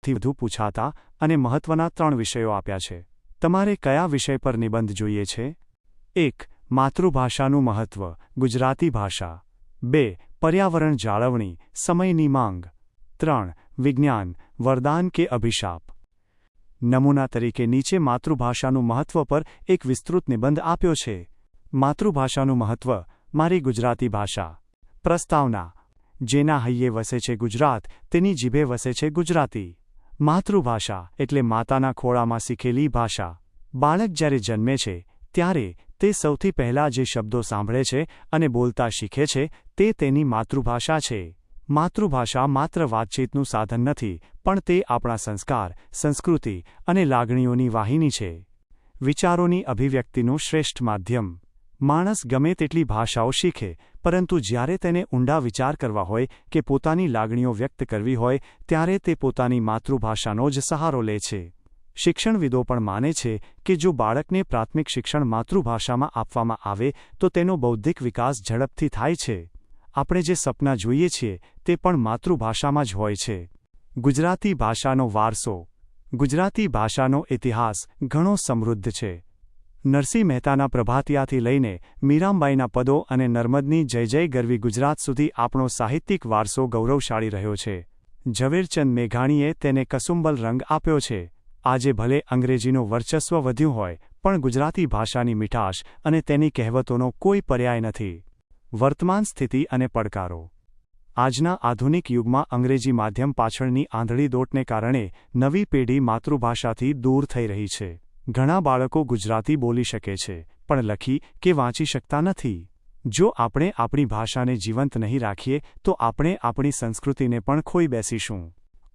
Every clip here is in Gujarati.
થી વધુ પૂછાતા અને મહત્વના 3 વિષયો આપ્યા છે. તમારે કયા વિષય પર નિબંધ જોઈએ છે? 1. માતૃભાષાનું મહત્વ, ગુજરાતી ભાષા. 2. પર્યાવરણ જાળવણી, સમયની માંગ. 3. વિજ્ઞાન, વરદાન કે અભિશાપ. નમૂના તરીકે નીચે માતૃભાષાનું મહત્વ પર એક વિસ્તૃત નિબંધ આપ્યો છે. માતૃભાષાનું મહત્વ, મારી ગુજરાતી ભાષા. પ્રસ્તાવના: જેના હૈયે વસે છે ગુજરાત, તેની જીભે વસે છે ગુજરાતી. માતૃભાષા એટલે માતાના ખોળામાં શીખેલી ભાષા. બાળક જ્યારે જન્મે છે ત્યારે તે સૌથી પહેલાં જે શબ્દો સાંભળે છે અને બોલતા શીખે છે તે તેની માતૃભાષા છે. માતૃભાષા માત્ર વાતચીતનું સાધન નથી, પણ તે આપણા સંસ્કાર, સંસ્કૃતિ અને લાગણીઓની વાહિની છે. વિચારોની અભિવ્યક્તિનું શ્રેષ્ઠ માધ્યમ. માણસ ગમે તેટલી ભાષાઓ શીખે, પરંતુ જ્યારે તેને ઊંડા વિચાર કરવા હોય કે પોતાની લાગણીઓ વ્યક્ત કરવી હોય ત્યારે તે પોતાની માતૃભાષાનો જ સહારો લે છે. શિક્ષણવિદો પણ માને છે કે જો બાળકને પ્રાથમિક શિક્ષણ માતૃભાષામાં આપવામાં આવે તો તેનો બૌદ્ધિક વિકાસ ઝડપથી થાય છે. આપણે જે સપના જોઈએ છીએ તે પણ માતૃભાષામાં જ હોય છે. ગુજરાતી ભાષાનો વારસો. ગુજરાતી ભાષાનો ઇતિહાસ ઘણો સમૃદ્ધ છે. નરસિંહ મહેતાના પ્રભાતિયાથી લઈને મીરાબાઈના પદો અને નર્મદની જય જય ગરવી ગુજરાત સુધી આપણો સાહિત્યિક વારસો ગૌરવશાળી રહ્યો છે. ઝવેરચંદ મેઘાણીએ તેને કસુંબલ રંગ આપ્યો છે. આજે ભલે અંગ્રેજીનું વર્ચસ્વ વધ્યું હોય, પણ ગુજરાતી ભાષાની મીઠાશ અને તેની કહેવતોનો કોઈ પર્યાય નથી. વર્તમાન સ્થિતિ અને પડકારો. આજના આધુનિક યુગમાં અંગ્રેજી માધ્યમ પાછળની આંધળી દોટને કારણે નવી પેઢી માતૃભાષાથી દૂર થઈ રહી છે. ઘણા બાળકો ગુજરાતી બોલી શકે છે, પણ લખી કે વાંચી શકતા નથી. જો આપણે આપણી ભાષાને જીવંત નહીં રાખીએ તો આપણે આપણી સંસ્કૃતિને પણ ખોઈ બેસીશું.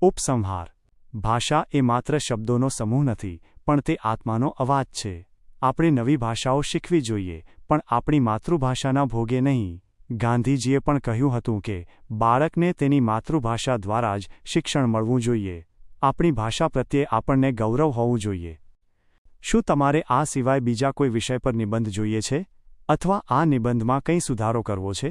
ઉપસંહાર. ભાષા એ માત્ર શબ્દોનો સમૂહ નથી, પણ તે આત્માનો અવાજ છે. આપણે નવી ભાષાઓ શીખવી જોઈએ, પણ આપણી માતૃભાષાના ભોગે નહીં. ગાંધીજીએ પણ કહ્યું હતું કે બાળકને તેની માતૃભાષા દ્વારા જ શિક્ષણ મળવું જોઈએ. આપણી ભાષા પ્રત્યે આપણને ગૌરવ હોવું જોઈએ. શું તમારે આ સિવાય બીજા કોઈ વિષય પર નિબંધ જોઈએ છે? અથવા આ નિબંધમાં કંઈ સુધારો કરવો છે?